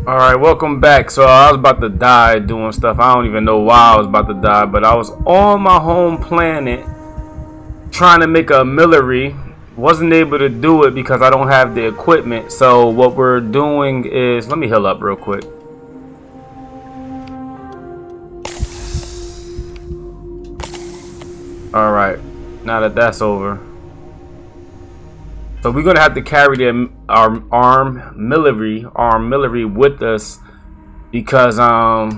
Alright, welcome back. So I was about to die doing stuff. I don't even know why I was about to die, but I was on my home planet trying to make a millary. Wasn't able to do it because I don't have the equipment. So what we're doing is, let me heal up real quick. Alright, now that that's over. So we're gonna have to carry our armillary with us because yeah,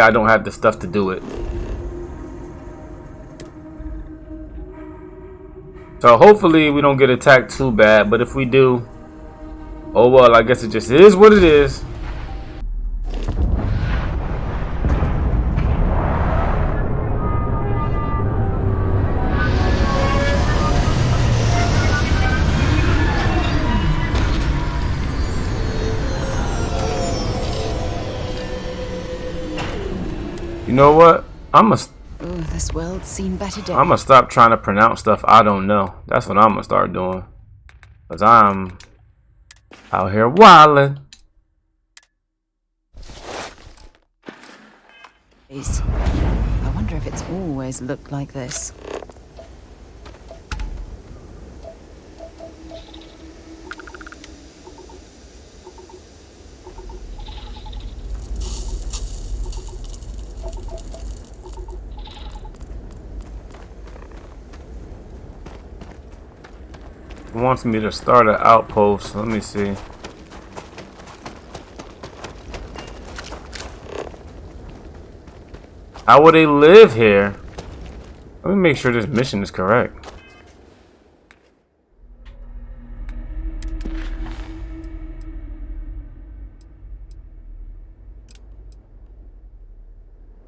I don't have the stuff to do it. So hopefully we don't get attacked too bad, but if we do, oh well, I guess it just is what it is. You know what? This world's seen better days. I'm gonna stop trying to pronounce stuff I don't know. That's what I'm gonna start doing. Cause I'm out here wilding. I wonder if it's always looked like this. It wants me to start an outpost. Let me see. How would they live here? Let me make sure this mission is correct.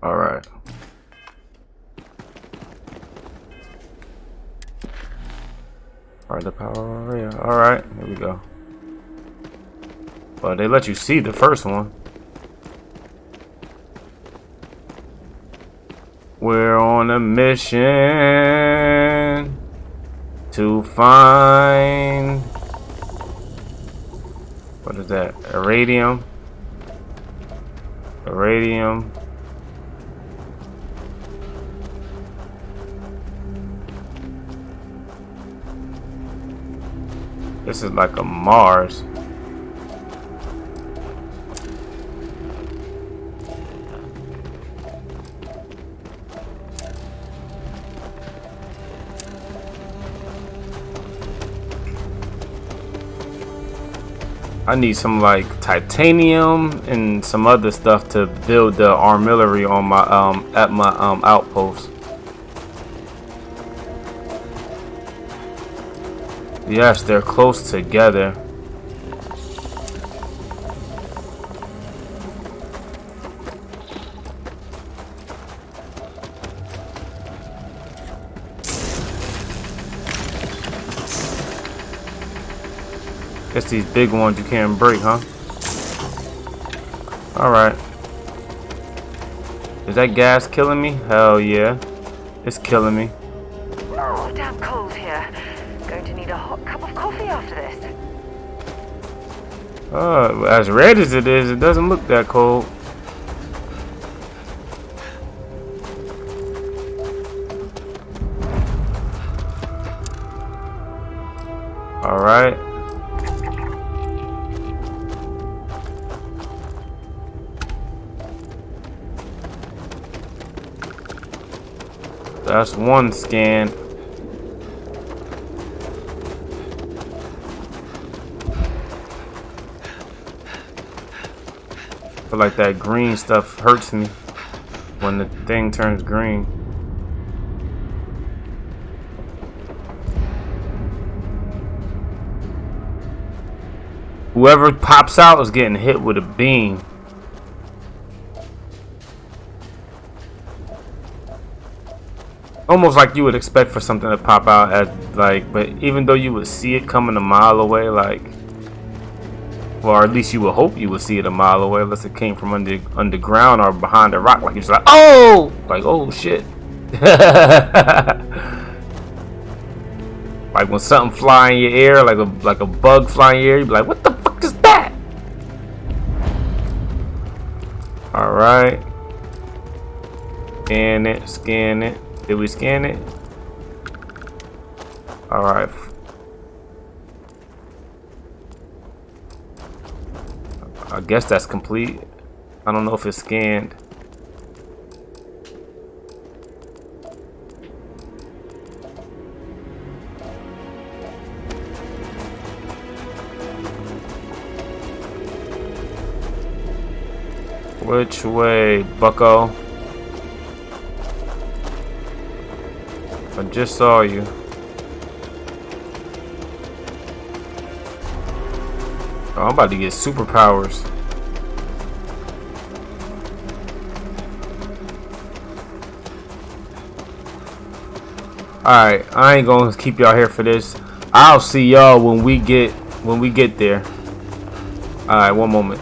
Alright. Alright, the power area. Alright, here we go. But they let you see the first one. We're on a mission to find, what is that? Iridium. Iridium. This is like a Mars. I need some like titanium and some other stuff to build the armillary on my at my outpost. Yes, they're close together. Guess these big ones you can't break, huh? Alright. Is that gas killing me? Hell yeah. It's killing me. Oh, damn cold here. Going to need a hot cup of coffee after this. As red as it is, it doesn't look that cold. Alright. That's one scan. I feel like that green stuff hurts me when the thing turns green. Whoever pops out is getting hit with a beam. Almost like you would expect for something to pop out as like, but even though you would see it coming a mile away, like, well, or at least you would hope you would see it a mile away, unless it came from underground or behind a rock. Like you're just like, oh shit. Like when something fly in your ear, like a bug fly in your ear, you be like, what the fuck fuck is that? Alright. Scan it, scan it. Did we scan it? Alright. I guess that's complete. I don't know if it's scanned. Which way, bucko? I just saw you. Oh, I'm about to get superpowers. Alright, I ain't gonna keep y'all here for this. I'll see y'all when we get there. Alright, one moment.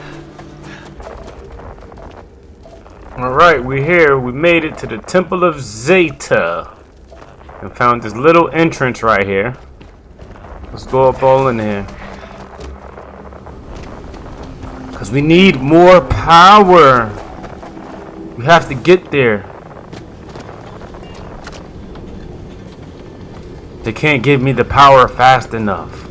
Alright, we're here. We made it to the Temple of Zeta. And found this little entrance right here. Let's go up all in here. Because we need more power. We have to get there. They can't give me the power fast enough.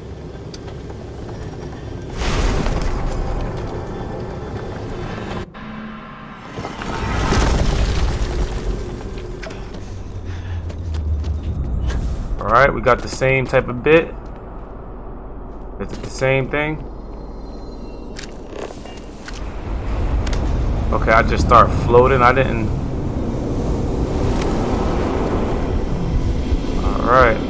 Alright, we got the same type of bit. Is it the same thing? Okay, I just start floating. I didn't. Alright.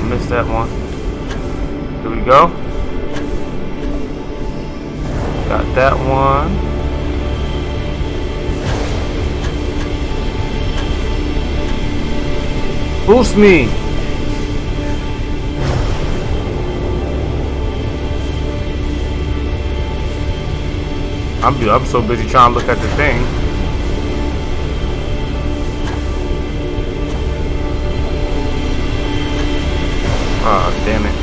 Missed that one. Here we go. Got that one. Boost me. I'm so busy trying to look at the thing. Oh, damn it.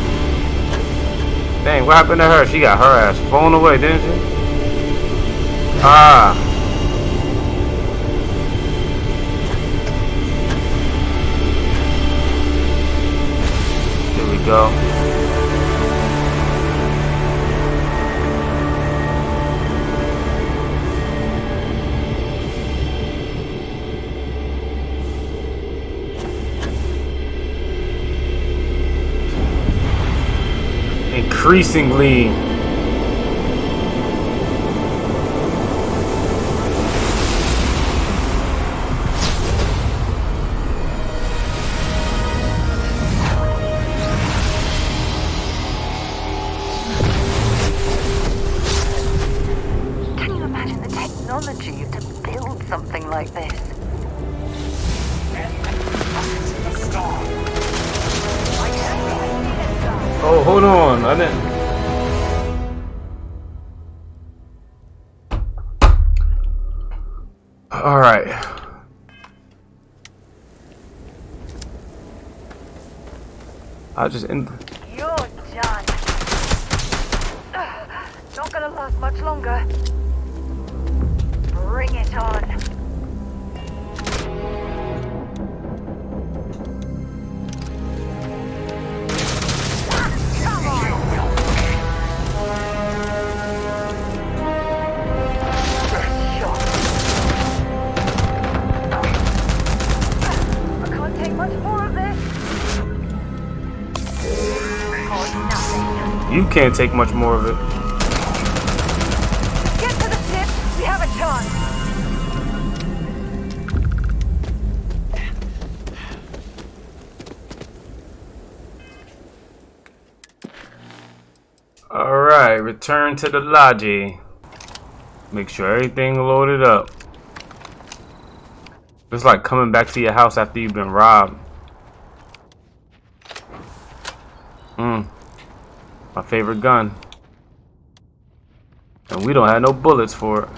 Dang, what happened to her? She got her ass flown away, didn't she? Ah. Here we go. Increasingly Can you imagine the technology to build something like this? oh, hold on. I didn't. All right. I just end. You're done. Not gonna last much longer. Bring it on. Come on. Good shot. I can't take much more of this. Oh, nothing. You can't take much more of it. Get to the ship. We have a chance. Alright, return to the lodge. Make sure everything loaded up. It's like coming back to your house after you've been robbed. My favorite gun. And we don't have no bullets for it.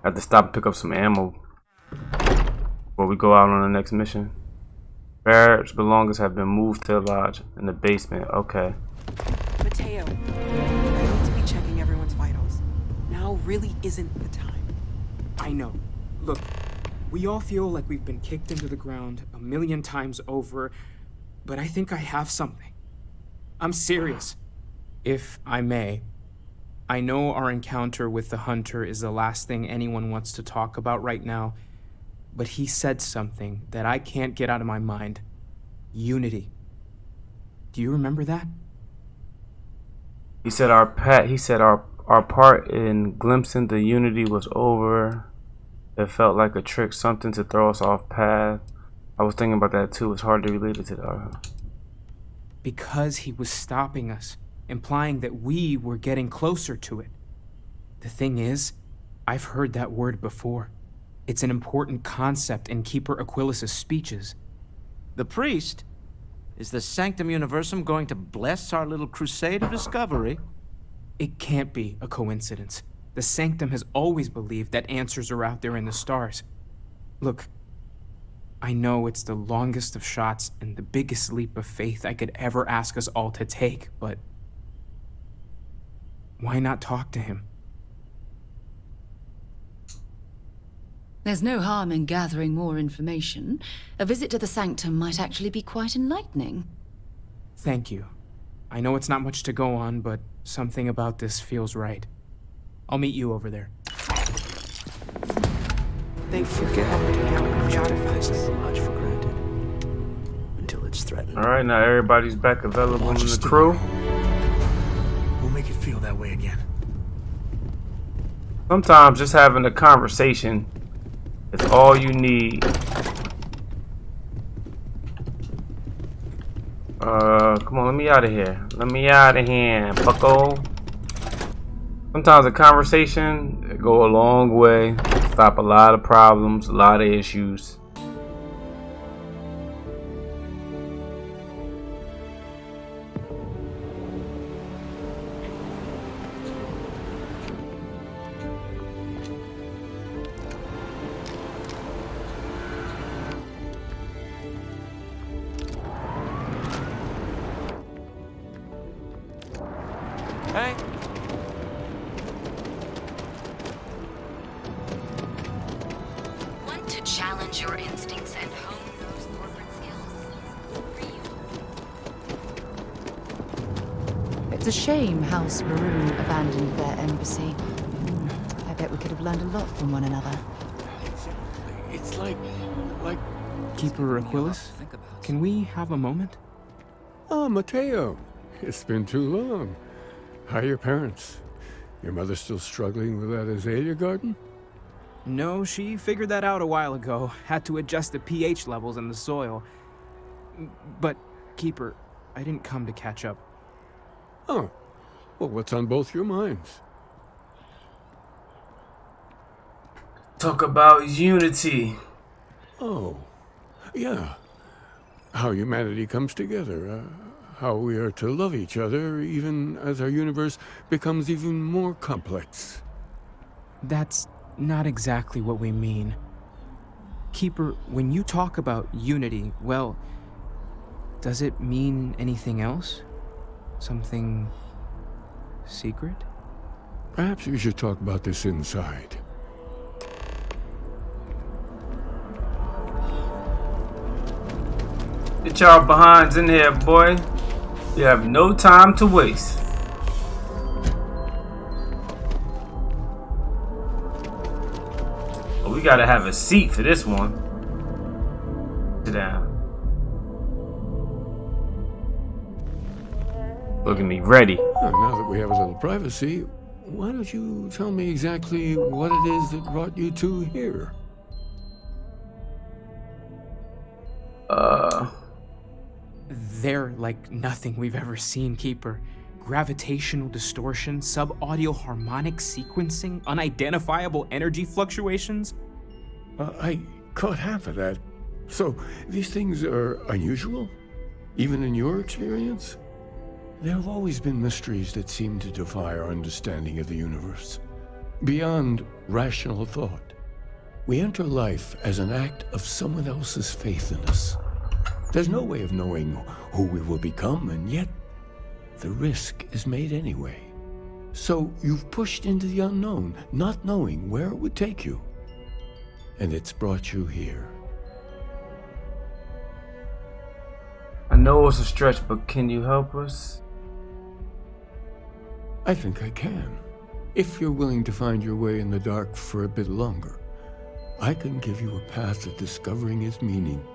I have to stop and pick up some ammo before we go out on the next mission. Barrett's belongings have been moved to the lodge in the basement. Okay. Mateo, I need to be checking everyone's vitals. Now really isn't the time. I know. Look, we all feel like we've been kicked into the ground a million times over, but I think I have something. I'm serious. If I may, I know our encounter with the hunter is the last thing anyone wants to talk about right now, but he said something that I can't get out of my mind. Unity. Do you remember that? He said our part in glimpsing the unity was over. It felt like a trick, something to throw us off path. I was thinking about that too. It's hard to relate it to that. Because he was stopping us, implying that we were getting closer to it. The thing is, I've heard that word before. It's an important concept in Keeper Aquilas's speeches. The priest? Is the Sanctum Universum going to bless our little crusade of discovery? It can't be a coincidence. The Sanctum has always believed that answers are out there in the stars. Look, I know it's the longest of shots and the biggest leap of faith I could ever ask us all to take, but why not talk to him? There's no harm in gathering more information. A visit to the Sanctum might actually be quite enlightening. Thank you. I know it's not much to go on, but something about this feels right. I'll meet you over there. Thanks for helping me out with the artifacts. Much for granted. Until it's threatened. Alright, now everybody's back available in the crew. We'll make it feel that way again. Sometimes just having a conversation is all you need. Come on, let me out of here. Let me out of here, bucko. Sometimes a conversation it go a long way. Stop a lot of problems, a lot of issues. Hey! Want to challenge your instincts and hone those corporate skills? It's a shame House Maroon abandoned their embassy. I bet we could have learned a lot from one another. It's like... Keeper Aquilas, can we have a moment? Oh, Mateo. It's been too long. How are your parents? Your mother still struggling with that azalea garden? No, she figured that out a while ago. Had to adjust the pH levels in the soil. But, Keeper, I didn't come to catch up. Oh. Well, what's on both your minds? Talk about unity. Oh. Yeah. How humanity comes together. How we are to love each other even as our universe becomes even more complex. That's not exactly what we mean. Keeper, when you talk about unity, well, does it mean anything else? Something secret? Perhaps we should talk about this inside. Get y'all behinds in here, boy. You have no time to waste. Oh, we gotta have a seat for this one. Sit down. Look at me, ready. Now that we have a little privacy, why don't you tell me exactly what it is that brought you two here? They're like nothing we've ever seen, Keeper. gravitational distortion, sub-audio harmonic sequencing, unidentifiable energy fluctuations. I caught half of that. So, these things are unusual? Even in your experience? There have always been mysteries that seem to defy our understanding of the universe. Beyond rational thought. We enter life as an act of someone else's faith in us. There's no way of knowing who we will become, and yet the risk is made anyway. So you've pushed into the unknown, not knowing where it would take you. And it's brought you here. I know it's a stretch, but can you help us? I think I can. If you're willing to find your way in the dark for a bit longer, I can give you a path to discovering its meaning.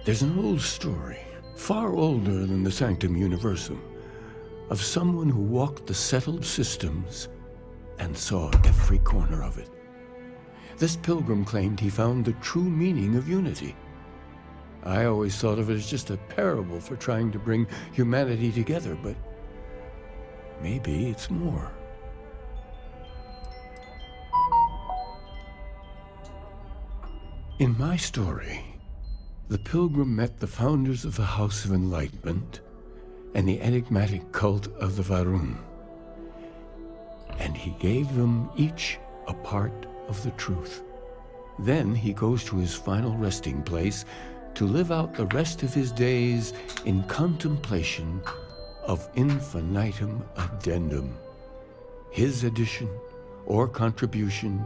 There's an old story, far older than the Sanctum Universum, of someone who walked the settled systems and saw every corner of it. This pilgrim claimed he found the true meaning of unity. I always thought of it as just a parable for trying to bring humanity together, but maybe it's more. In my story, the pilgrim met the founders of the House of Enlightenment and the enigmatic cult of the Varun. And he gave them each a part of the truth. Then he goes to his final resting place to live out the rest of his days in contemplation of infinitum addendum, his addition or contribution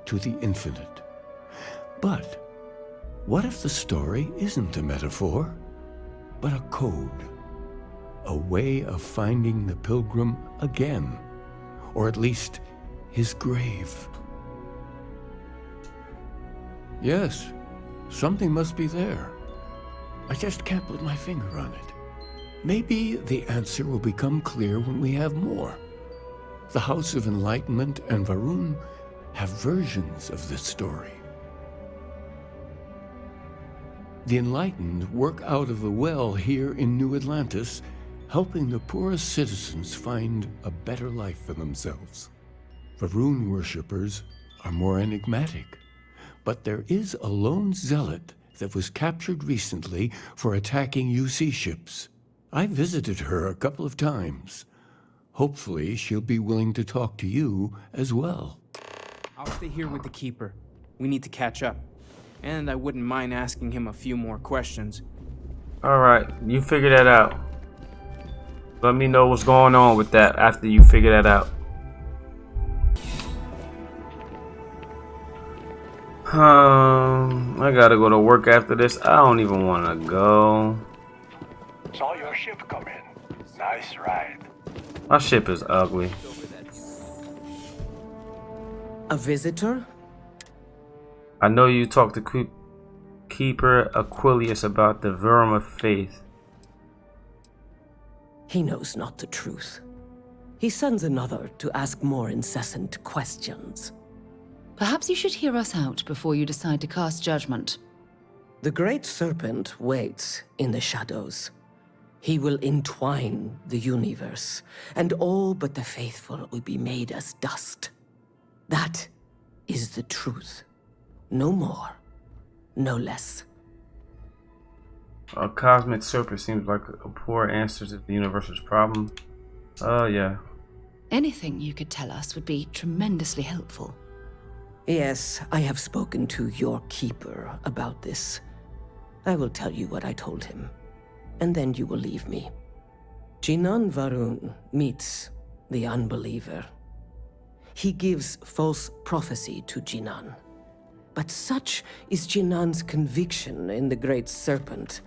to the infinite. But what if the story isn't a metaphor, but a code? A way of finding the pilgrim again, or at least his grave. Yes, something must be there. I just can't put my finger on it. Maybe the answer will become clear when we have more. The House of Enlightenment and Varun have versions of this story. The enlightened work out of the well here in New Atlantis, helping the poorest citizens find a better life for themselves. Varun worshippers are more enigmatic, but there is a lone zealot that was captured recently for attacking UC ships. I visited her a couple of times. Hopefully she'll be willing to talk to you as well. I'll stay here with the Keeper. We need to catch up. And I wouldn't mind asking him a few more questions. Alright, you figure that out. Let me know what's going on with that after you figure that out. I gotta go to work after this. I don't even wanna go. Saw your ship come in. Nice ride. My ship is ugly. A visitor? I know you talked to Keeper Aquilius about the Verum of Faith. He knows not the truth. He sends another to ask more incessant questions. Perhaps you should hear us out before you decide to cast judgment. The Great Serpent waits in the shadows. He will entwine the universe, and all but the faithful will be made as dust. That is the truth. No more, no less. A cosmic serpent seems like a poor answer to the universe's problem. Yeah. Anything you could tell us would be tremendously helpful. Yes, I have spoken to your Keeper about this. I will tell you what I told him, and then you will leave me. Jinan Varun meets the unbeliever. He gives false prophecy to Jinan. But such is Jinan's conviction in the Great Serpent,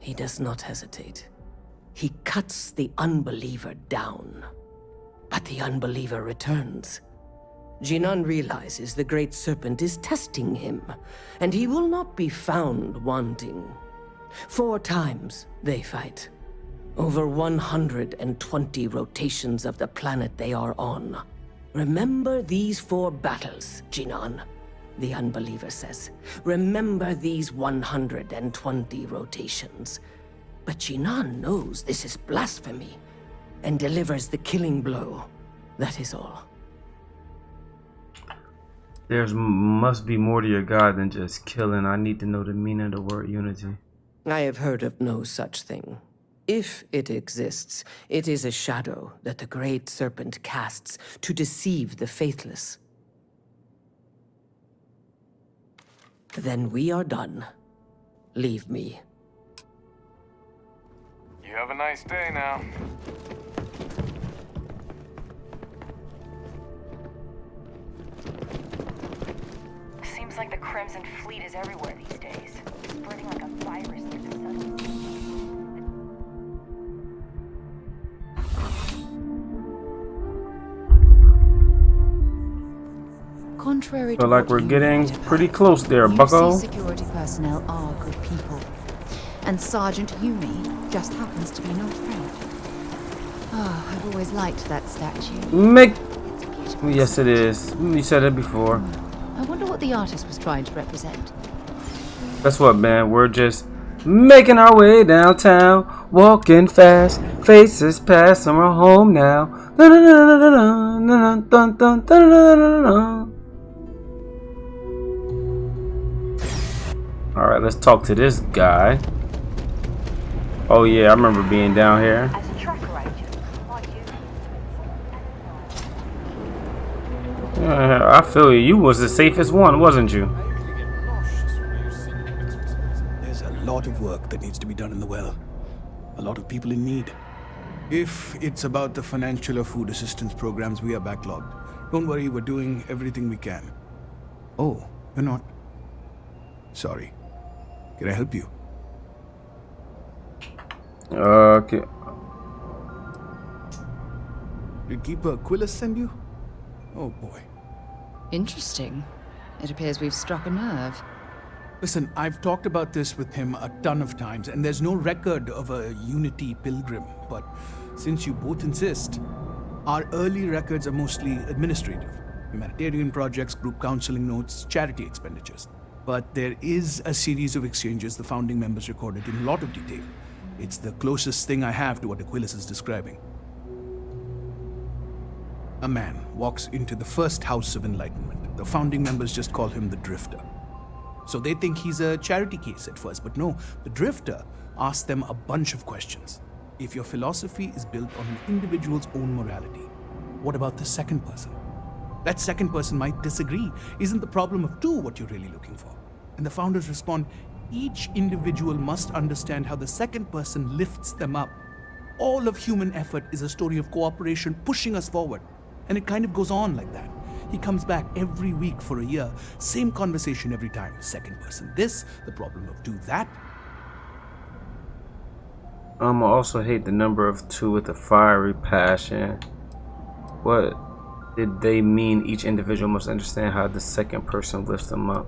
he does not hesitate. He cuts the unbeliever down. But the unbeliever returns. Jinan realizes the Great Serpent is testing him, and he will not be found wanting. 4 times they fight. Over 120 rotations of the planet they are on. Remember these 4 battles, Jinan. The unbeliever says, remember these 120 rotations. But Jinan knows this is blasphemy. and delivers the killing blow. That is all. There's must be more to your God than just killing. I need to know the meaning of the word unity. I have heard of no such thing. If it exists, it is a shadow that the great serpent casts to deceive the faithless. Then we are done. Leave me. You have a nice day now. Seems like the Crimson Fleet is everywhere these days, spreading like a virus through the sun. Contrary to Feel like what we're you getting might have pretty heard, close there, UC bucko. security personnel are good people, and Sergeant Yumi just happens to be no friend. Oh, I've always liked that statue. Make. It's beautiful. Yes, it is. You said it before. I wonder what the artist was trying to represent. That's what, man. We're just making our way downtown, walking fast, faces past, and we're home now. All right, let's talk to this guy. Oh yeah, I remember being down here. As a tracker agent, like you. I feel you. You was the safest one, wasn't you? There's a lot of work that needs to be done in the well. A lot of people in need. If it's about the financial or food assistance programs, we are backlogged. Don't worry, we're doing everything we can. Oh, you're not? Sorry. Can I help you? Okay. Did Keeper Aquilus send you? Oh boy. Interesting. It appears we've struck a nerve. Listen, I've talked about this with him a ton of times, and there's no record of a Unity pilgrim. But since you both insist, our early records are mostly administrative. Humanitarian projects, group counseling notes, charity expenditures. But there is a series of exchanges the founding members recorded in a lot of detail. It's the closest thing I have to what Aquilus is describing. A man walks into the first house of enlightenment. The founding members just call him the Drifter. So they think he's a charity case at first, but no, the Drifter asks them a bunch of questions. If your philosophy is built on an individual's own morality, what about the second person? That second person might disagree. Isn't the problem of two what you're really looking for? And the founders respond, each individual must understand how the second person lifts them up. All of human effort is a story of cooperation pushing us forward. And it kind of goes on like that. He comes back every week for a year. Same conversation every time. Second person this, the problem of do that. I also hate the number of two with a fiery passion. What did they mean? Each individual must understand how the second person lifts them up.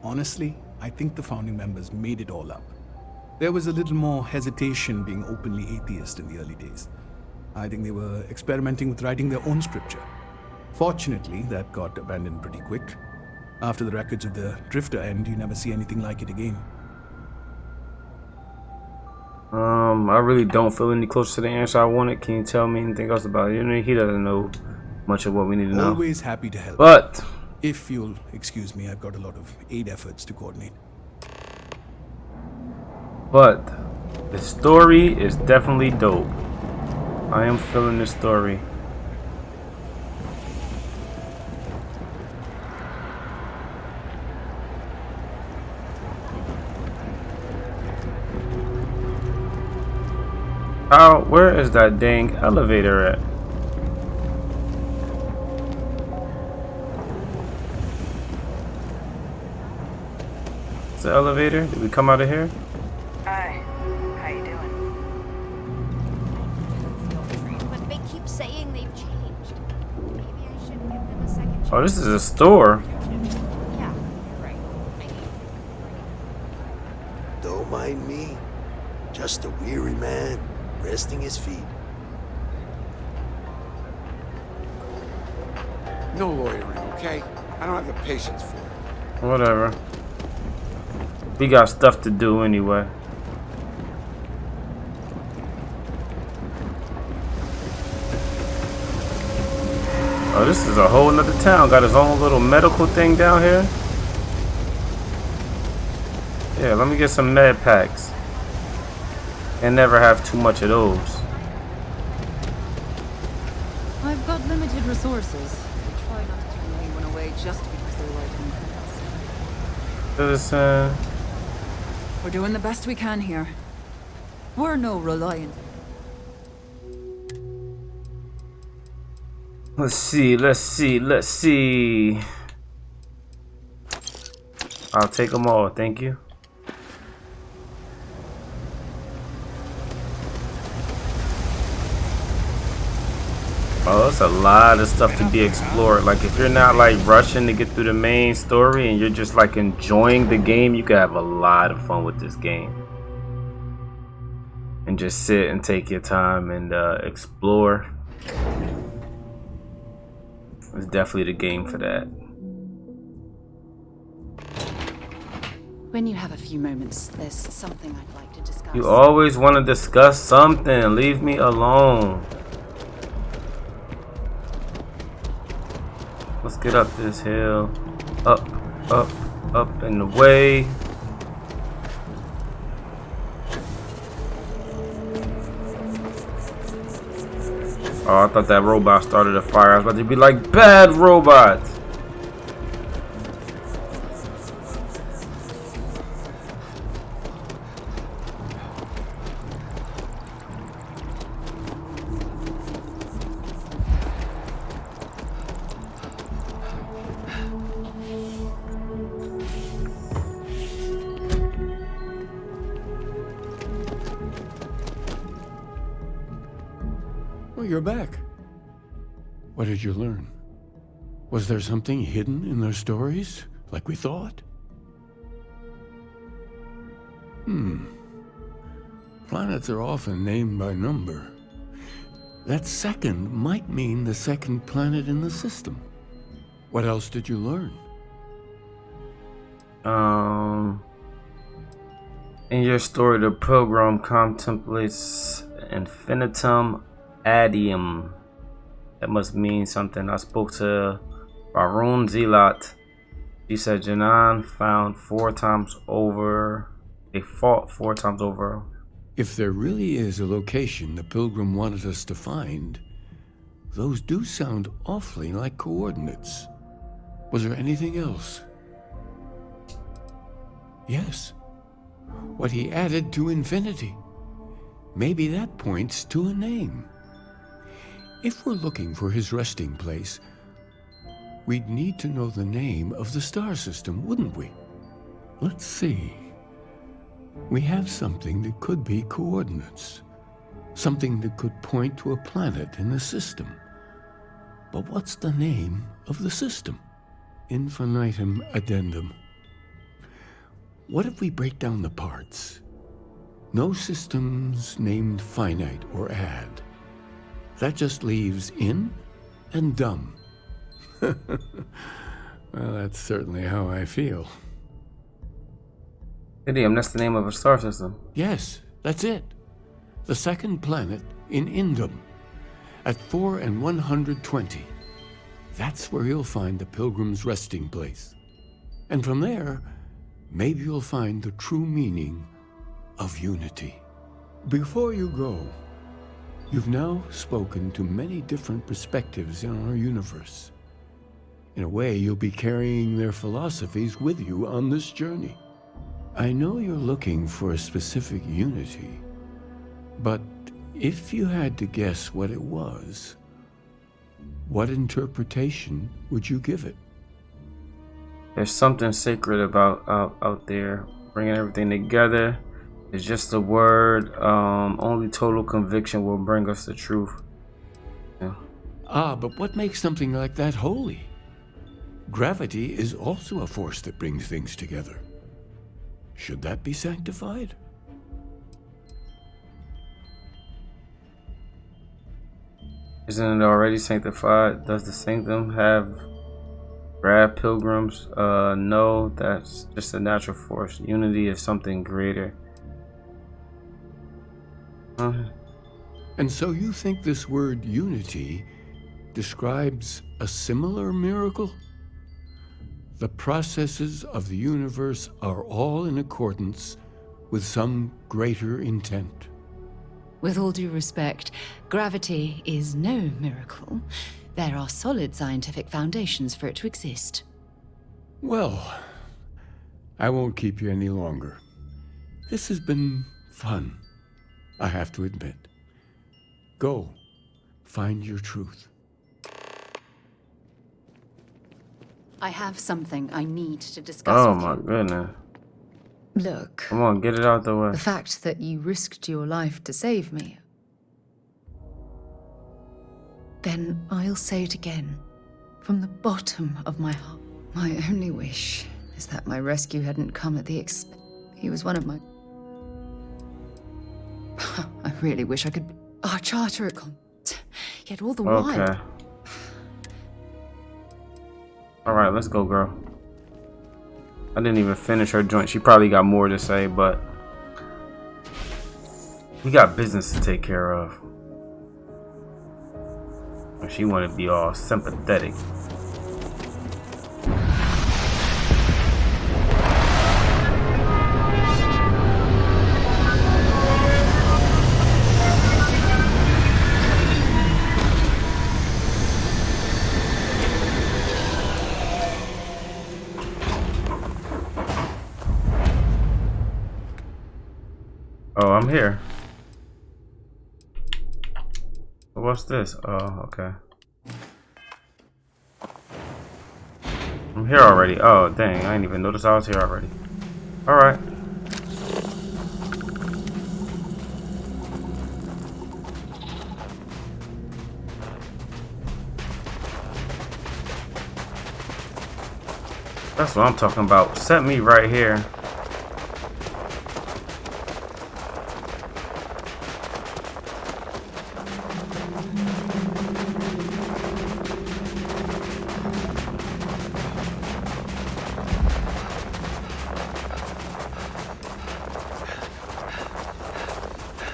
Honestly, I think the founding members made it all up. There was a little more hesitation being openly atheist in the early days. I think they were experimenting with writing their own scripture. Fortunately, that got abandoned pretty quick. After the records of the Drifter end, you never see anything like it again. I really don't feel any closer to the answer I wanted. Can you tell me anything else about it? You know, he doesn't know much of what we need to know. Always happy to help. But if you'll excuse me, I've got a lot of aid efforts to coordinate. But the story is definitely dope. I am feeling this story. Where is that dang elevator at? It's the elevator? Did we come out of here? Hi. How you doing? But they keep saying they've changed. Maybe I should give them a second chance. Oh, this is a store. Yeah, you're right. Don't mind me. Just a weary man, resting his feet. No lawyering, okay? I don't have the patience for it. Whatever. We got stuff to do anyway. Oh, this is a whole nother town. Got his own little medical thing down here. Yeah, let me get some med packs. And never have too much of those. I've got limited resources. I try not to turn anyone away just because they're liking pets. Citizen. We're doing the best we can here. We're no reliant. Let's see. I'll take them all, thank you. Oh, it's a lot of stuff to be explored. Like, if you're not like rushing to get through the main story and you're just like enjoying the game, you can have a lot of fun with this game. And just sit and take your time and explore. It's definitely the game for that. When you have a few moments, there's something I'd like to discuss. You always want to discuss something. Leave me alone. Let's get up this hill. Up and away. Oh, I thought that robot started a fire. I was about to be like, bad robots. Well, you're back. What did you learn? Was there something hidden in their stories, like we thought? Planets are often named by number. That second might mean the second planet in the system. What else did you learn? In your story, the pilgrim contemplates infinitum adium. That must mean something. I spoke to Barun Zilat. She said Janan found 4 times over. They fought 4 times over. If there really is a location the pilgrim wanted us to find, those do sound awfully like coordinates. Was there anything else? Yes. What he added to infinity. Maybe that points to a name. If we're looking for his resting place, we'd need to know the name of the star system, wouldn't we? Let's see. We have something that could be coordinates. Something that could point to a planet in the system. But what's the name of the system? Infinitum addendum. What if we break down the parts? No systems named finite or add. That just leaves in and dumb. Well, that's certainly how I feel. Idiom, that's the name of a star system. Yes, that's it. The second planet in Indum, at 4 and 120. That's where you'll find the pilgrim's resting place. And from there, maybe you'll find the true meaning of unity. Before you go, you've now spoken to many different perspectives in our universe. In a way, you'll be carrying their philosophies with you on this journey. I know you're looking for a specific unity, but if you had to guess what it was, what interpretation would you give it? There's something sacred about out there, bringing everything together. It's just a word. Only total conviction will bring us the truth. Yeah. Ah, but what makes something like that holy? Gravity is also a force that brings things together. Should that be sanctified? Isn't it already sanctified? Does the sanctum have grab pilgrims? No, that's just a natural force. Unity is something greater. And so you think this word unity describes a similar miracle? The processes of the universe are all in accordance with some greater intent. With all due respect, gravity is no miracle. There are solid scientific foundations for it to exist. Well, I won't keep you any longer. This has been fun, I have to admit. Go, find your truth. I have something I need to discuss with you. Oh my goodness. Look. Come on, get it out the way. The fact that you risked your life to save me. Then I'll say it again. From the bottom of my heart. My only wish is that my rescue hadn't come at the expense. He was one of my... I really wish I could... Our charter had gone... Yet all the while... Okay. Alright, let's go, girl. I didn't even finish her joint. She probably got more to say, but... we got business to take care of. And she wanted to be all sympathetic. Oh, I'm here. What's this? Oh, okay. I'm here already. Oh, dang. I didn't even notice I was here already. Alright. That's what I'm talking about. Set me right here.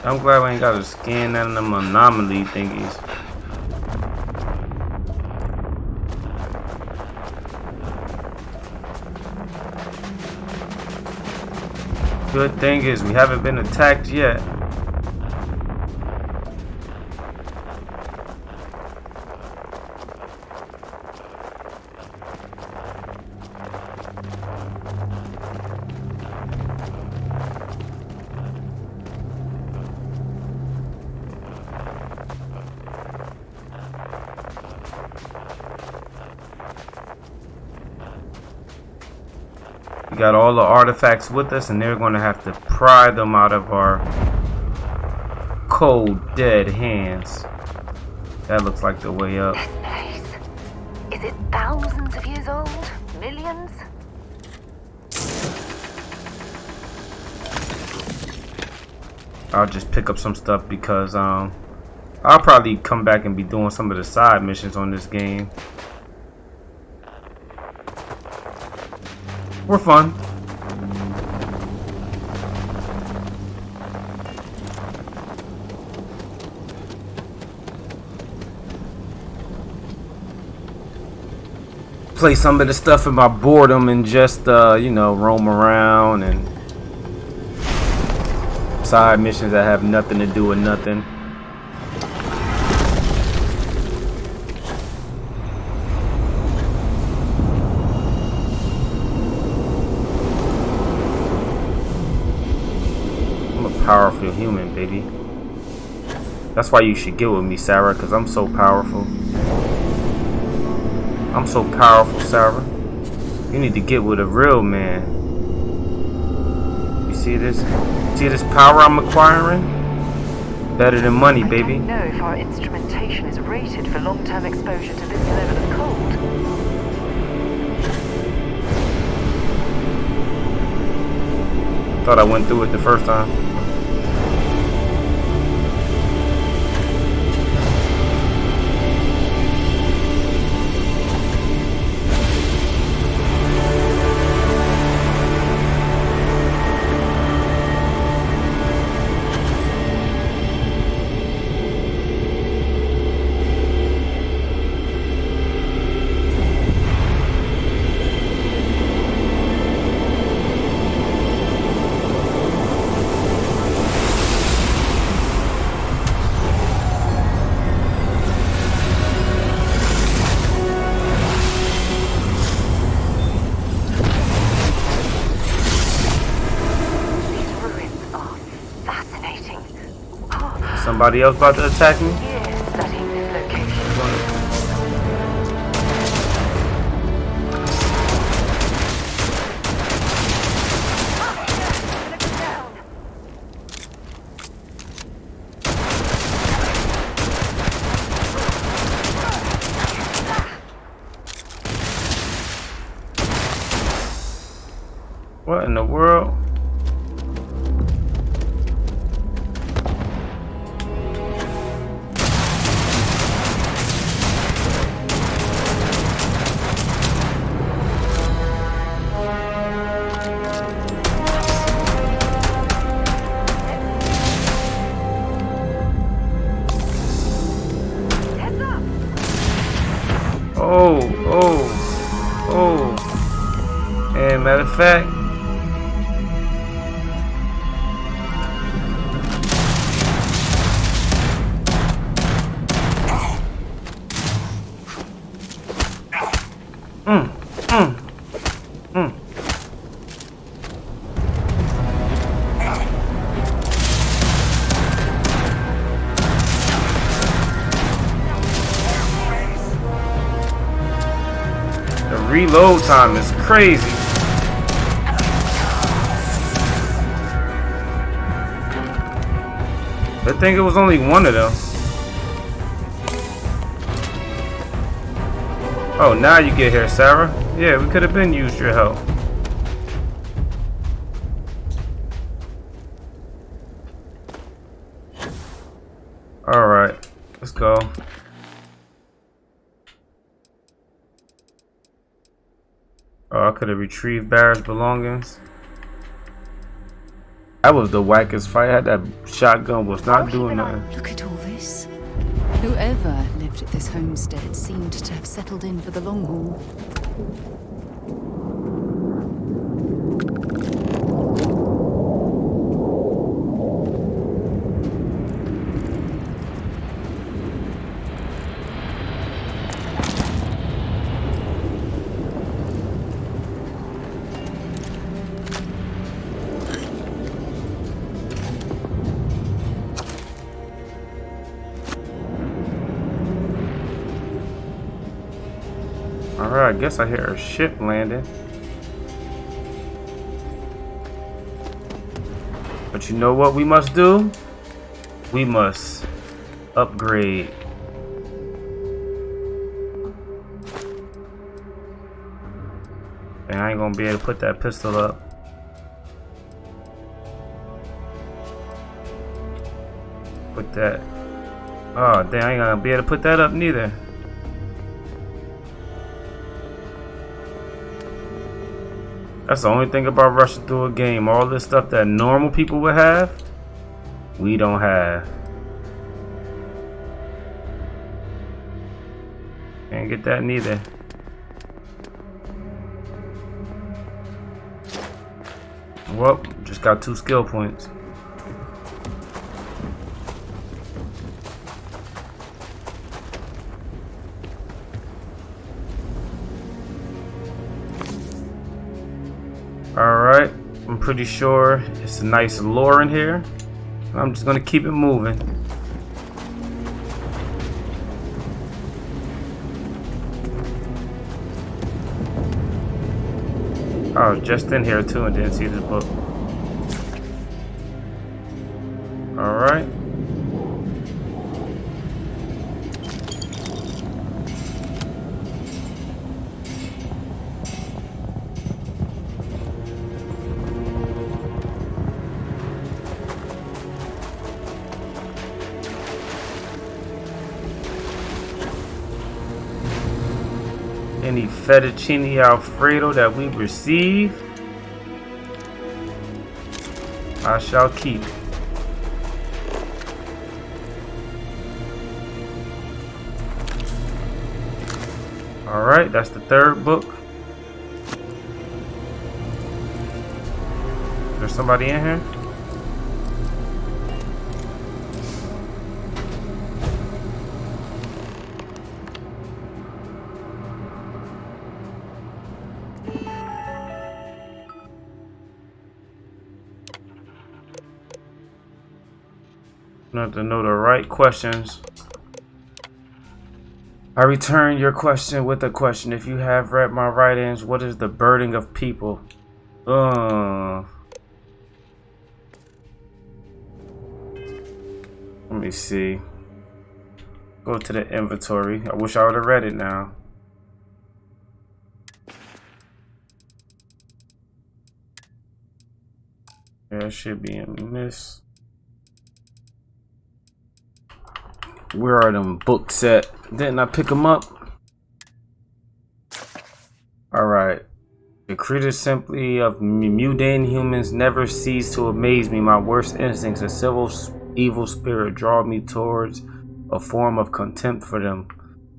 I'm glad we ain't got to scan none of them anomaly thingies. Good thing is we haven't been attacked yet. We got all the artifacts with us, and they're going to have to pry them out of our cold, dead hands. That looks like the way up. This place, is it thousands of years old? Millions? I'll just pick up some stuff because I'll probably come back and be doing some of the side missions on this game. We're fun. Play some of the stuff in my boredom and just you know, roam around and side missions that have nothing to do with nothing. Powerful human, baby. That's why you should get with me, Sarah, because I'm so powerful. I'm so powerful, Sarah. You need to get with a real man. You see this? See this power I'm acquiring? Better than money, baby. I don't know if our instrumentation is rated for long-term exposure to this level of cold. Thought I went through it the first time. Somebody else about to attack me? Yes, studying this location. What in the world? Oh, oh, oh. And matter of fact, the reload time is crazy. I think it was only one of them. Oh, now you get here, Sarah. Yeah, we could have been used your help. Alright, let's go. Oh, I could have retrieved Barrett's belongings. That was the wackest fight. I had that shotgun, was not doing nothing. Look at all this. Whoever lived at this homestead seemed to have settled in for the long haul. Alright, I guess I hear a ship landing. But you know what we must do? We must upgrade. And I ain't gonna be able to put that pistol up. Put that. Oh, damn, I ain't gonna be able to put that up neither. That's the only thing about rushing through a game. All this stuff that normal people would have, we don't have. Can't get that neither. Well, just got 2 skill points. Alright, I'm pretty sure it's a nice lure in here. I'm just gonna keep it moving. I was just in here too and didn't see this book. Alright. Any fettuccine alfredo that we receive, I shall keep. Alright, that's the 3rd book. There's somebody in here? You have to know the right questions. I return your question with a question. If you have read my writings, what is the burden of people? Let me see. Go to the inventory. I wish I would have read it now. Yeah, it should be in this. Where are them books at? Didn't I pick them up? Alright. The creatures simply of mundane humans never cease to amaze me. My worst instincts, a civil evil spirit, draw me towards a form of contempt for them.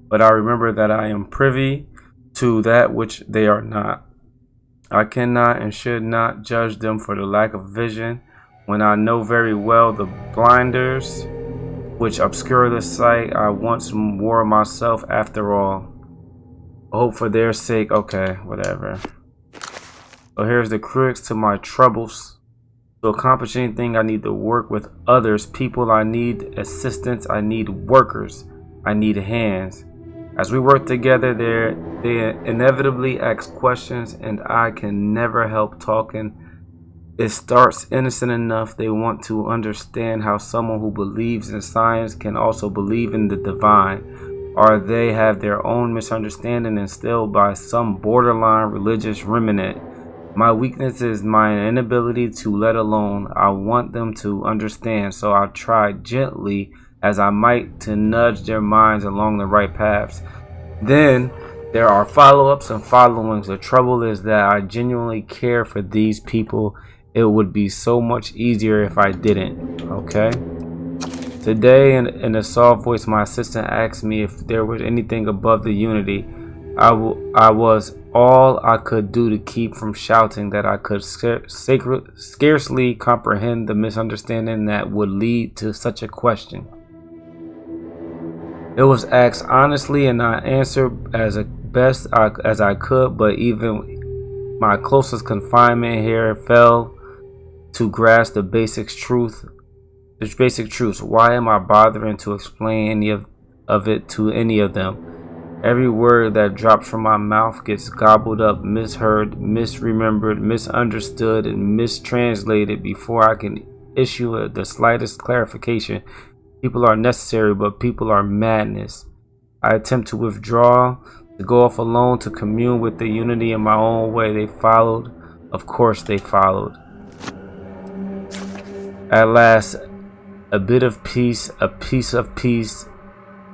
But I remember that I am privy to that which they are not. I cannot and should not judge them for the lack of vision, when I know very well the blinders which obscure the sight I once wore myself after all. Hope for their sake. Okay, whatever. So here's the crux to my troubles. To accomplish anything, I need to work with others. People, I need assistance. I need workers. I need hands. As we work together, they inevitably ask questions, and I can never help talking. It starts innocent enough. They want to understand how someone who believes in science can also believe in the divine, or they have their own misunderstanding instilled by some borderline religious remnant. My weakness is my inability to let alone. I want them to understand, so I try gently as I might to nudge their minds along the right paths. Then there are follow-ups and followings. The trouble is that I genuinely care for these people. It would be so much easier if I didn't. Okay. Today, in a soft voice, my assistant asked me if there was anything above the unity. I was all I could do to keep from shouting that I could scarcely comprehend the misunderstanding that would lead to such a question. It was asked honestly, and I answered as best as I could, but even my closest confinement here failed to grasp the basic truths. Why am I bothering to explain any of it to any of them? Every word that drops from my mouth gets gobbled up, misheard, misremembered, misunderstood, and mistranslated before I can issue the slightest clarification. People are necessary, but people are madness. I attempt to withdraw, to go off alone, to commune with the unity in my own way. They followed. Of course they followed. At last, a bit of peace, a piece of peace.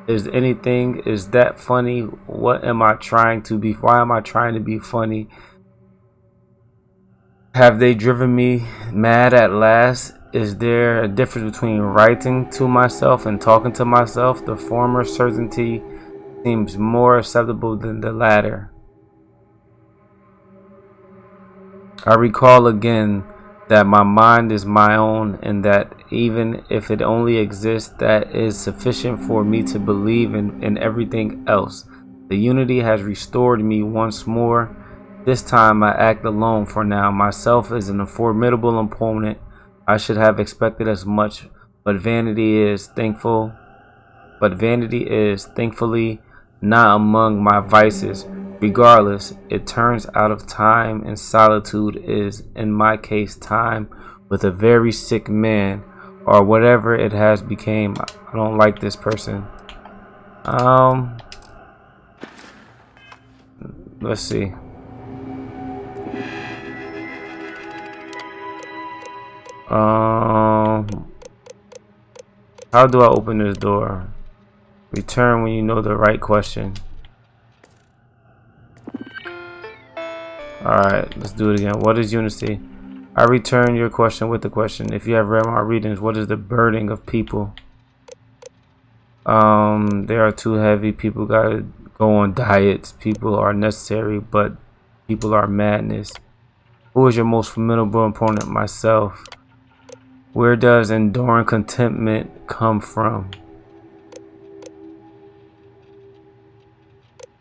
Is that funny? What am I trying to be? Why am I trying to be funny? Have they driven me mad at last? Is there a difference between writing to myself and talking to myself? The former certainty seems more acceptable than the latter. I recall again that my mind is my own, and that even if it only exists, that is sufficient for me to believe in everything else. The unity has restored me once more. This time I act alone for now. Myself is a formidable opponent. I should have expected as much, but vanity is thankfully not among my vices. Regardless, it turns out of time, and solitude is, in my case, time with a very sick man, or whatever it has become. I don't like this person. Let's see. How do I open this door? Return when you know the right question. Alright, let's do it again. What is unity? I return your question with the question. If you have read my readings, what is the burden of people? They are too heavy. People gotta go on diets. People are necessary, but people are madness. Who is your most formidable opponent? Myself. Where does enduring contentment come from?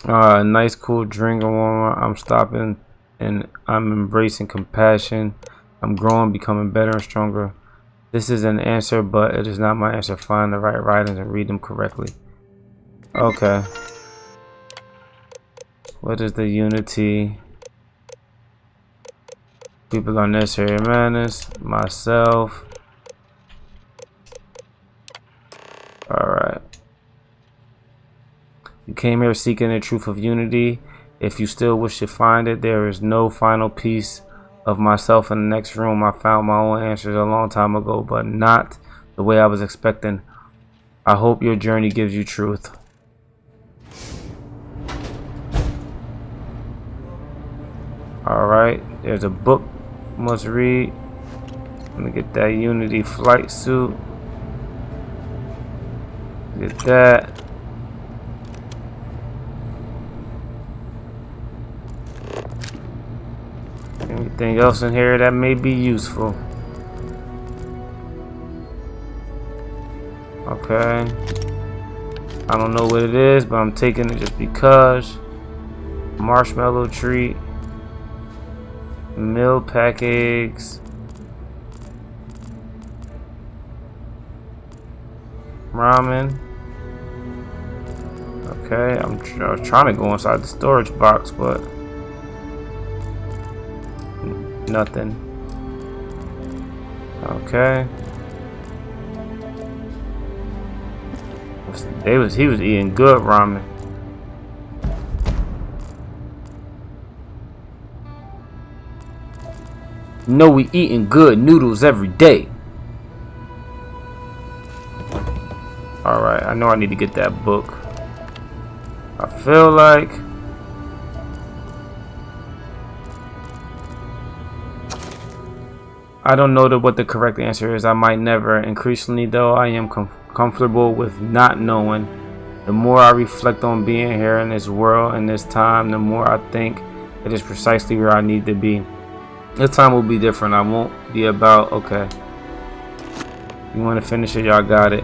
A nice cool drink aroma. I'm stopping and I'm embracing compassion. I'm growing, becoming better and stronger. This is an answer, but it is not my answer. Find the right writings and read them correctly. Okay. What is the unity? People are necessary madness. Myself. Alright. You came here seeking the truth of unity. If you still wish to find it, there is no final piece of myself in the next room. I found my own answers a long time ago, but not the way I was expecting. I hope your journey gives you truth. Alright, there's a book must read. Let me get that Unity flight suit. Get that. Anything else in here that may be useful? Okay. I don't know what it is, but I'm taking it just because. Marshmallow treat. Meal pack eggs. Ramen. Okay, I'm trying to go inside the storage box, but nothing. Okay. He was eating good ramen. You know we eating good noodles every day. Alright, I know I need to get that book. I feel like I don't know what the correct answer is. I might never. Increasingly though, I am comfortable with not knowing. The more I reflect on being here in this world and this time, the more I think it is precisely where I need to be. This time will be different. I won't be about, okay, you want to finish it, y'all got it.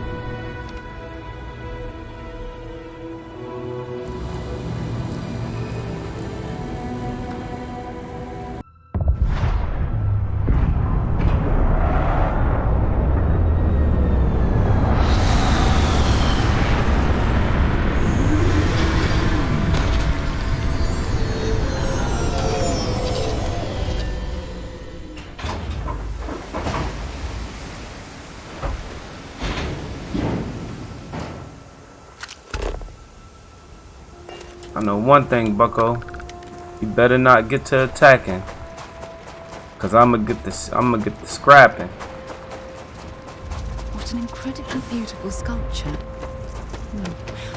I know one thing, bucko. You better not get to attacking. Cause I'ma get the scrapping. What an incredibly beautiful sculpture.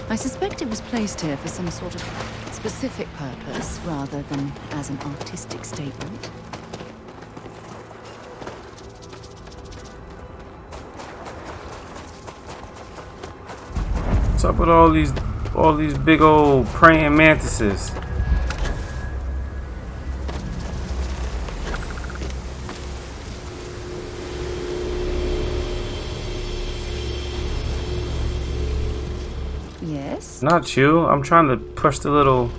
I suspect it was placed here for some sort of specific purpose rather than as an artistic statement. What's up with all these big old praying mantises? Yes? Not you. I'm trying to push the little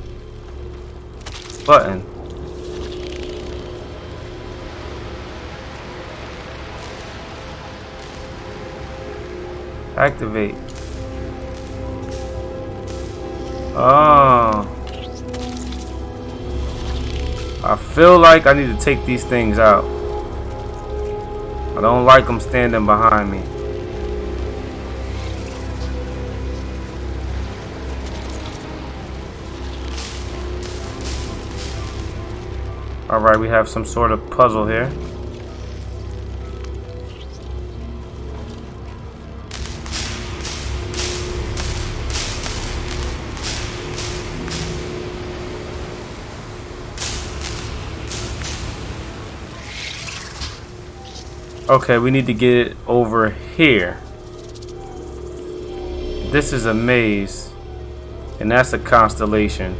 button. Activate. Oh. I feel like I need to take these things out. I don't like them standing behind me. Alright, we have some sort of puzzle here. Okay, we need to get it over here. This is a maze. And that's a constellation.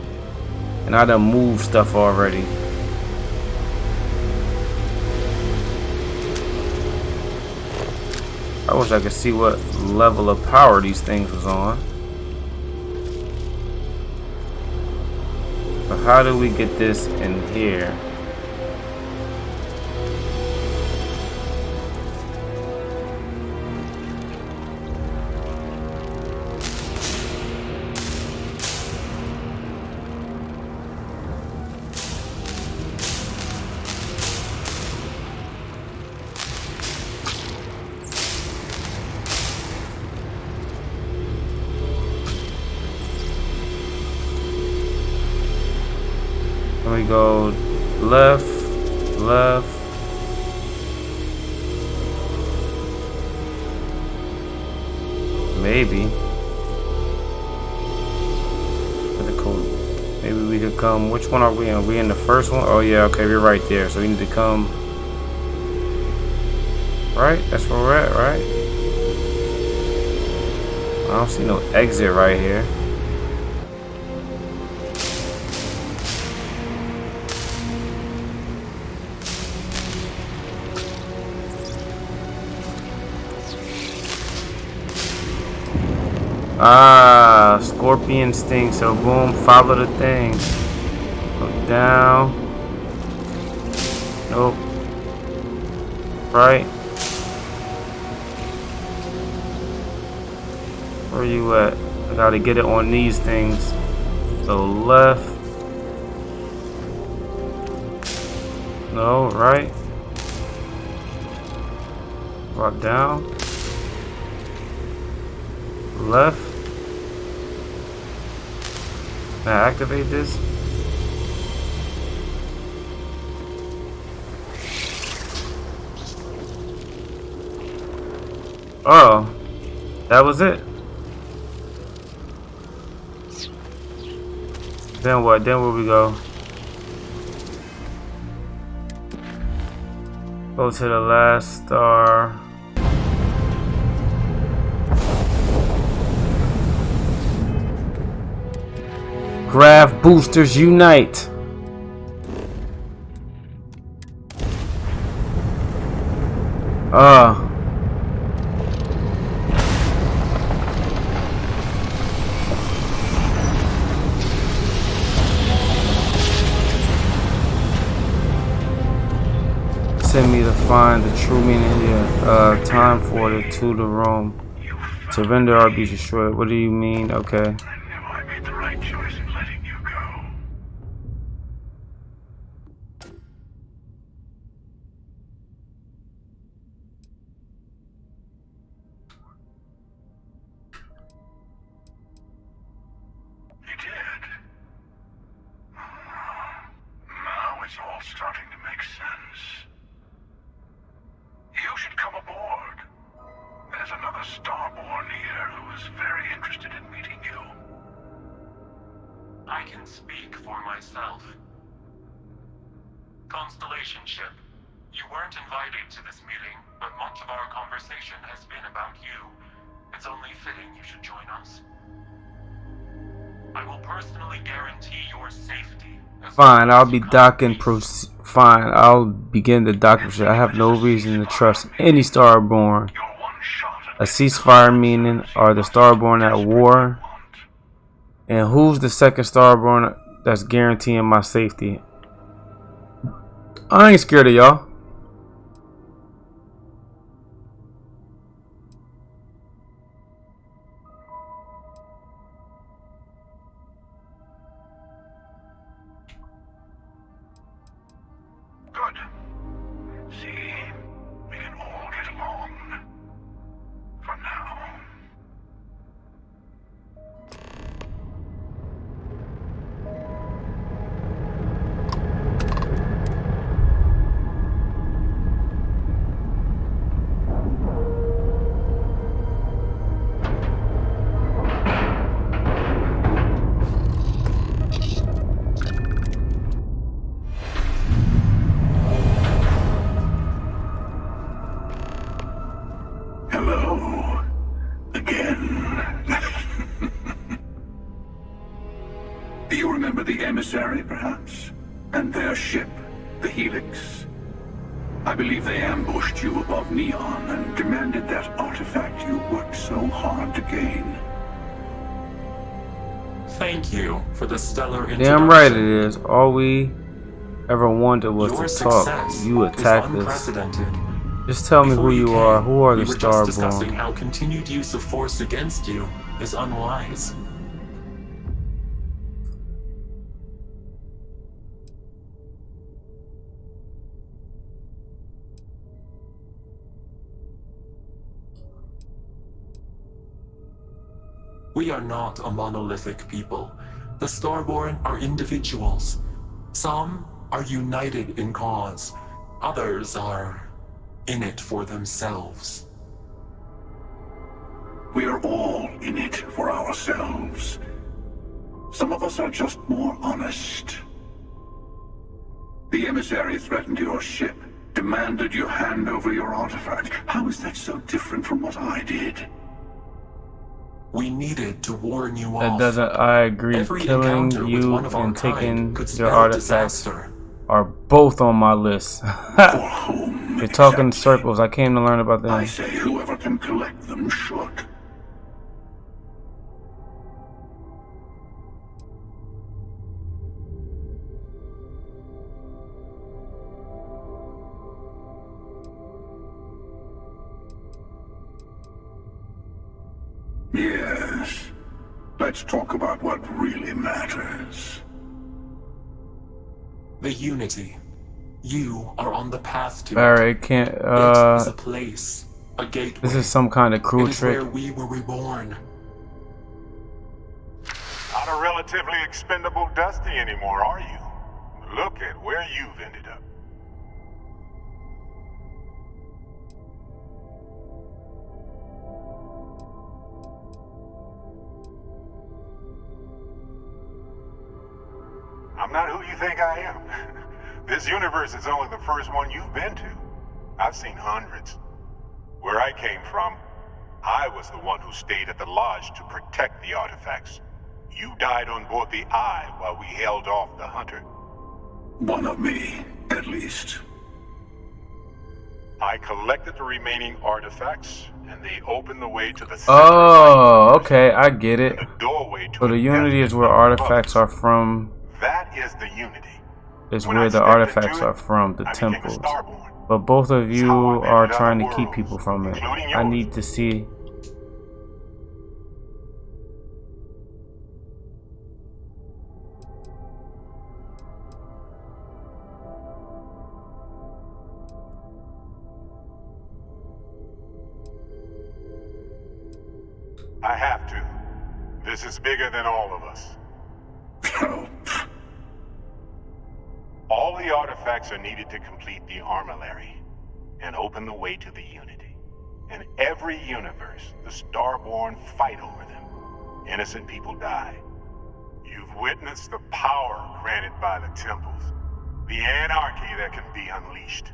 And I done moved stuff already. I wish I could see what level of power these things was on. But how do we get this in here? go left, left. Maybe. Maybe we could come. Which one are we in? Are we in the first one? Oh yeah, okay, we're right there. So we need to come. Right? That's where we're at, right? I don't see no exit right here. Ah, scorpion sting. So boom, follow the thing. Look down. Nope. Right. Where you at? I gotta get it on these things. So left. No, right. Drop down. Left. Now activate this. Oh, that was it. Then what? Then where we go? Go to the last star. Grav boosters unite. Send me to find the true meaning here. Time for the to the room. To render or be destroyed. What do you mean? Okay. I made the right choice in letting you go. You did. Now it's all starting to make sense. You should come aboard. There's another Starborn here who is very interested in meeting you. I can speak for myself. Constellation ship, you weren't invited to this meeting, but much of our conversation has been about you. It's only fitting you should join us. I will personally guarantee your safety. Fine, I'll be docking. Fine, I'll begin the docking. I have no reason to trust any Starborn. A ceasefire meaning, are the Starborn at war? And who's the second Starborn that's guaranteeing my safety? I ain't scared of y'all. Good. See, we can all get along. For now. Hello. Again. Do you remember the emissary, perhaps? And their ship, the Helix? I believe they ambushed you above Neon and demanded that artifact you worked so hard to gain. Thank you for the stellar introduction. Damn right it is. All we ever wanted was Your to talk. success You attacked is us. unprecedented. Just tell me Before who you came, are. Who are the we were just discussing Starborn? how continued use of force against you is unwise. We are not a monolithic people. The Starborn are individuals. Some are united in cause. Others are in it for themselves. We are all in it for ourselves. Some of us are just more honest. The emissary threatened your ship, demanded you hand over your artifact. How is that so different from what I did? We needed to warn you That off. doesn't, I agree. Every Killing encounter with you one of our and kind taking could your spell artifacts disaster. are both on my list. You're talking circles. I came to learn about them. I say whoever can collect them should. Yes. Let's talk about what really matters. The Unity. You are on the path to Alright, can't, it is a place, a gateway. this is some kind of cruel It is trick. where we were reborn. Not a relatively expendable Dusty anymore, are you? Look at where you've ended up. I'm not who you think I am. This universe is only the first one you've been to. I've seen hundreds. Where I came from, I was the one who stayed at the lodge to protect the artifacts. You died on board the Eye while we held off the Hunter. One of me, at least. I collected the remaining artifacts, and they opened the way to the center. Oh, okay, I get it. Doorway to So the Unity is where artifacts are from. That is the Unity. Is where the artifacts are from, the temples. But both of you are trying to keep people from it. I need to see. I have to. This is bigger than all of us. All the artifacts are needed to complete the Armillary and open the way to the Unity. In every universe, the Starborn fight over them. Innocent people die. You've witnessed the power granted by the temples, the anarchy that can be unleashed.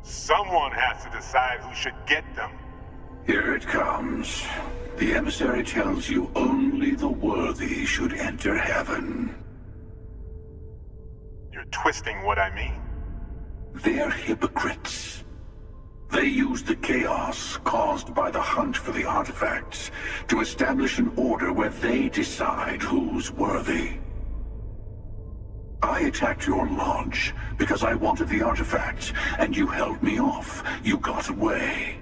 Someone has to decide who should get them. Here it comes. The emissary tells you only the worthy should enter heaven. You're twisting what I mean. They're hypocrites. They use the chaos caused by the hunt for the artifacts to establish an order where they decide who's worthy. I attacked your lodge because I wanted the artifacts, and you held me off. You got away.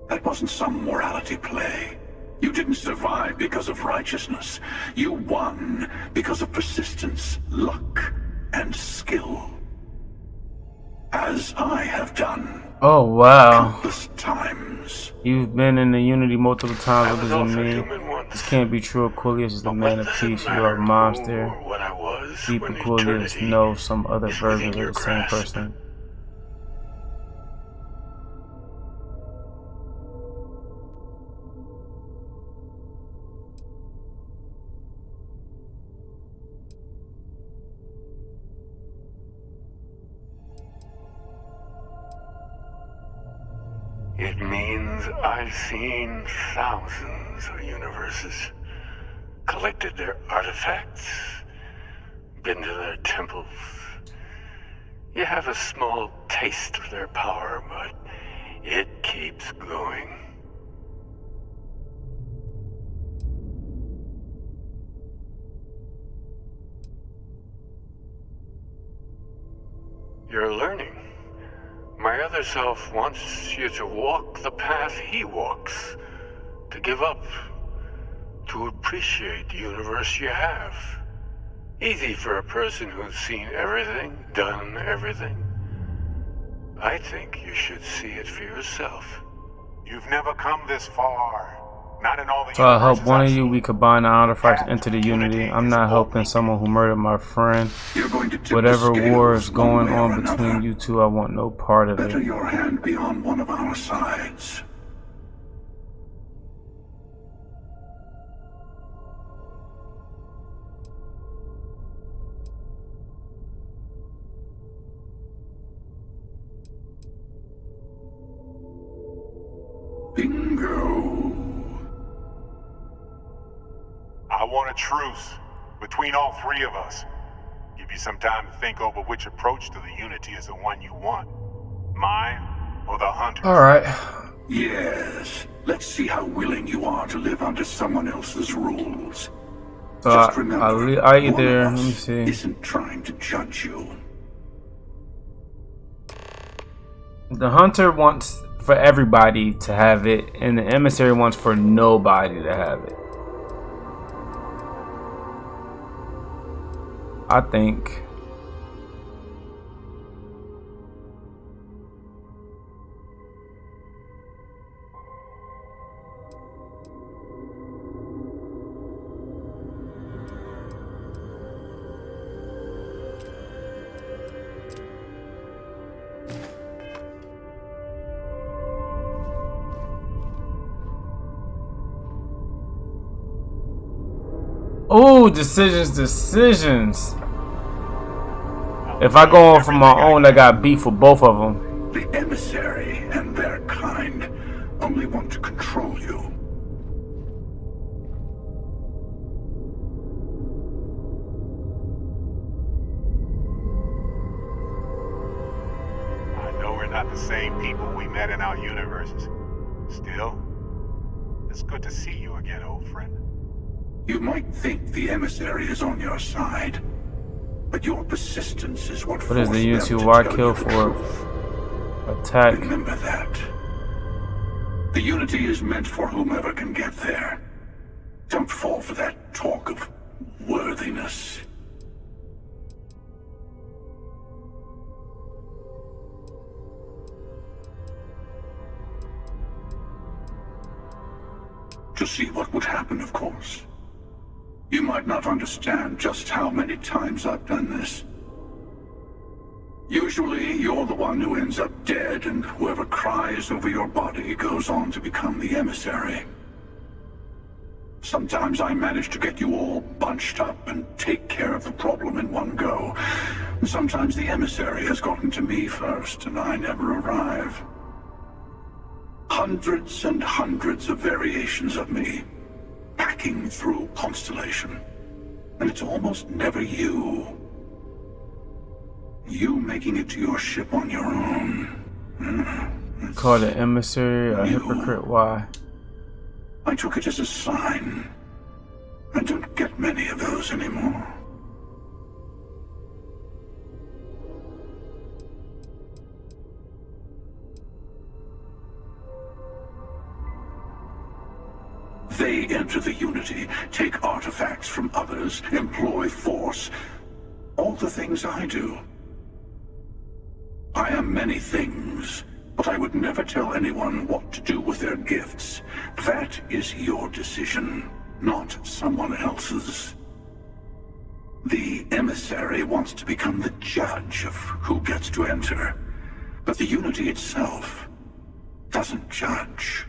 That wasn't some morality play. You didn't survive because of righteousness. You won because of persistence, luck, and skill. As I have done. Oh wow. Countless times. You've been in the Unity multiple times other than me. This can't be true. Aquilius is the man of peace. You are a monster. Deep Aquilius knows some other versions of the same person. It means I've seen thousands of universes, collected their artifacts, been to their temples. You have a small taste of their power, but it keeps going. You're learning. My other self wants you to walk the path he walks, to give up, to appreciate the universe you have. Easy for a person who's seen everything, done everything. I think you should see it for yourself. You've never come this far. Not in all the So I help universes one I've of you, seen. we combine the artifacts into the Unity. I'm not helping someone who murdered my friend. You're going to tip Whatever the war is scales one going way or on between another. you two, I want no part of Better it. your hand be on one of our sides. Bingo. I want a truce between all three of us. Give you some time to think over which approach to the Unity is the one you want. Mine or the Hunter's? Alright. Yes. Let's see how willing you are to live under someone else's rules. So Just remember, I one either, of let me us see. isn't trying to judge you. The Hunter wants for everybody to have it, and the Emissary wants for nobody to have it. I think. Oh, decisions. If I go on for my own, I got beef with both of them. The Emissary and their kind only want to control you. I know we're not the same people we met in our universes. Still, it's good to see you again, old friend. You might think the Emissary is on your side, but your persistence is what What is the forced them U2 to Y tell kill you the for? truth. Attack. Remember that. The Unity is meant for whomever can get there. Don't fall for that talk of worthiness. To see what would happen, of course. You might not understand just how many times I've done this. Usually, you're the one who ends up dead, and whoever cries over your body goes on to become the Emissary. Sometimes I manage to get you all bunched up and take care of the problem in one go. Sometimes the Emissary has gotten to me first, and I never arrive. Hundreds and hundreds of variations of me, packing through Constellation. And it's almost never you. You making it to your ship on your own. Called an emissary, a hypocrite. Why? I took it as a sign. I don't get many of those anymore. They enter the Unity, take artifacts from others, employ force. All the things I do. I am many things, but I would never tell anyone what to do with their gifts. That is your decision, not someone else's. The Emissary wants to become the judge of who gets to enter, but the Unity itself doesn't judge.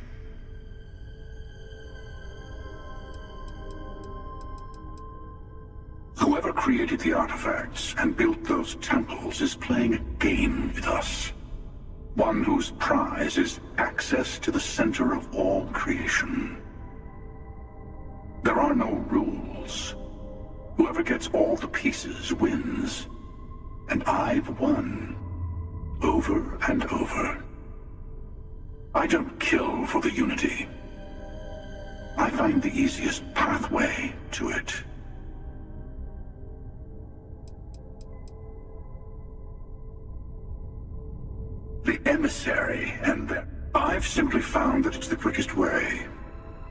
Whoever created the artifacts and built those temples is playing a game with us. One whose prize is access to the center of all creation. There are no rules. Whoever gets all the pieces wins. And I've won. Over and over. I don't kill for the Unity. I find the easiest pathway to it. The Emissary and I've simply found that it's the quickest way.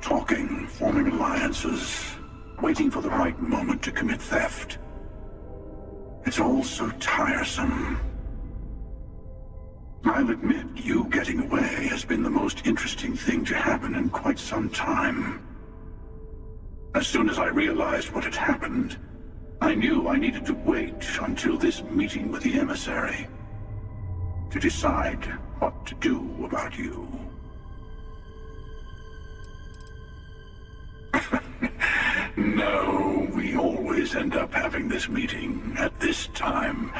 Talking, forming alliances, waiting for the right moment to commit theft. It's all so tiresome. I'll admit, you getting away has been the most interesting thing to happen in quite some time. As soon as I realized what had happened, I knew I needed to wait until this meeting with the emissary to decide what to do about you. No, we always end up having this meeting at this time.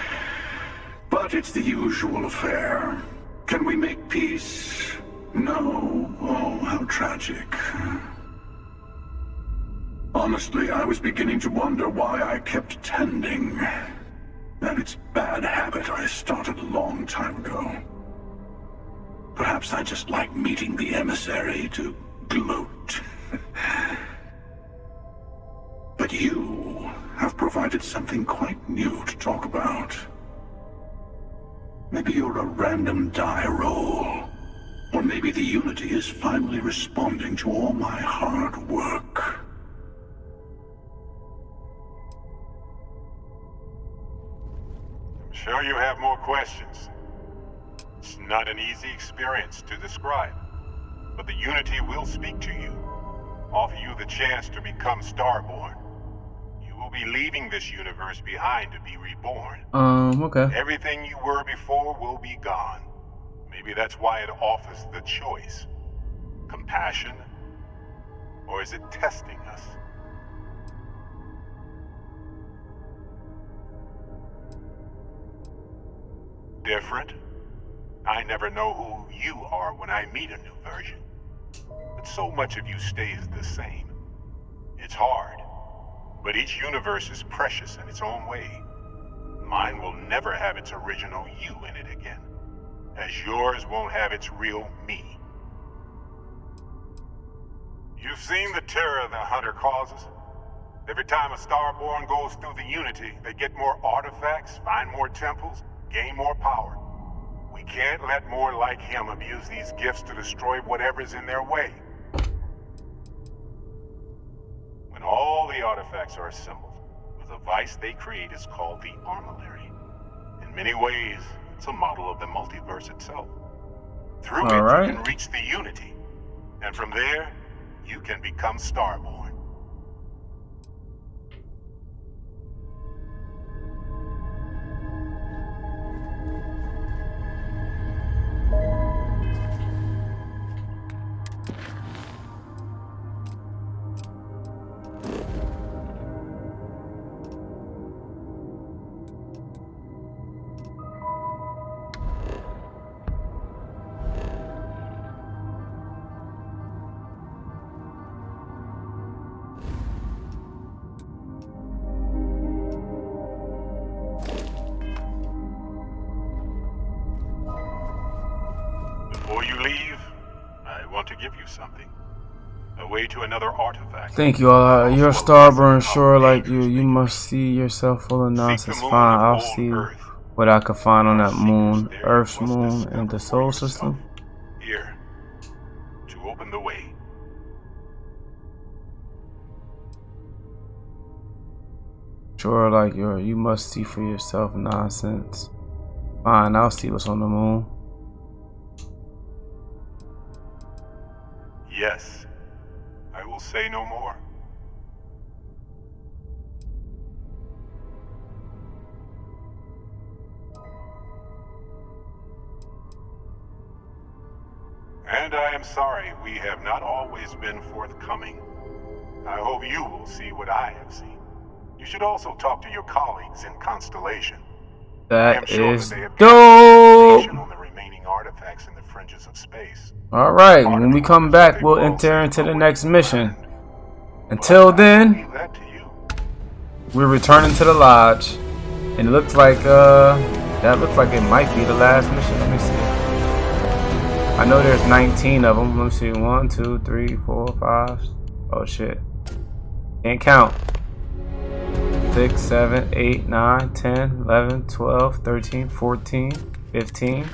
But it's the usual affair. Can we make peace? No. Oh, how tragic. Honestly, I was beginning to wonder why I kept tending. That it's bad habit I started a long time ago. Perhaps I just like meeting the emissary to gloat. But you have provided something quite new to talk about. Maybe you're a random die roll. Or maybe the Unity is finally responding to all my hard work. I'm sure you have more questions. It's not an easy experience to describe, but the Unity will speak to you, offer you the chance to become Starborn. You will be leaving this universe behind to be reborn. Okay. Everything you were before will be gone. Maybe that's why it offers the choice. Compassion? Or is it testing us? Different? I never know who you are when I meet a new version. But so much of you stays the same. It's hard. But each universe is precious in its own way. Mine will never have its original you in it again, as yours won't have its real me. You've seen the terror the Hunter causes. Every time a Starborn goes through the Unity, they get more artifacts, find more temples, gain more power. We can't let more like him abuse these gifts to destroy whatever's in their way. When all the artifacts are assembled, the device they create is called the Armillary. In many ways, it's a model of the multiverse itself. Through it, you can reach the Unity. And from there, you can become Starborn. Before you leave, I want to give you something. A way to another artifact. Thank you. You're Starborn, sure like you. You must see yourself full of nonsense. Fine, I'll see what I can find on that moon. Earth's moon in the solar system. Here, to open the way. Sure like you must see for yourself nonsense. Fine, I'll see what's on the moon. Yes, I will say no more. And I am sorry we have not always been forthcoming. I hope you will see what I have seen. You should also talk to your colleagues in Constellation. That is dope! On the remaining artifacts in the fringes of space. Alright, when we come back, we'll enter into the next mission. Until then, we're returning to the lodge. And it looks like, that looks like it might be the last mission. Let me see. I know there's 19 of them. Let me see. 1, 2, 3, 4, 5. Oh shit. Can't count. 6, 7, 8, 9, 10, 11, 12, 13, 14, 15.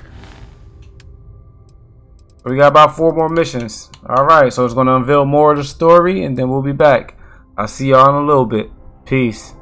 We got about 4 more missions. Alright, so it's going to unveil more of the story and then we'll be back. I'll see y'all in a little bit. Peace.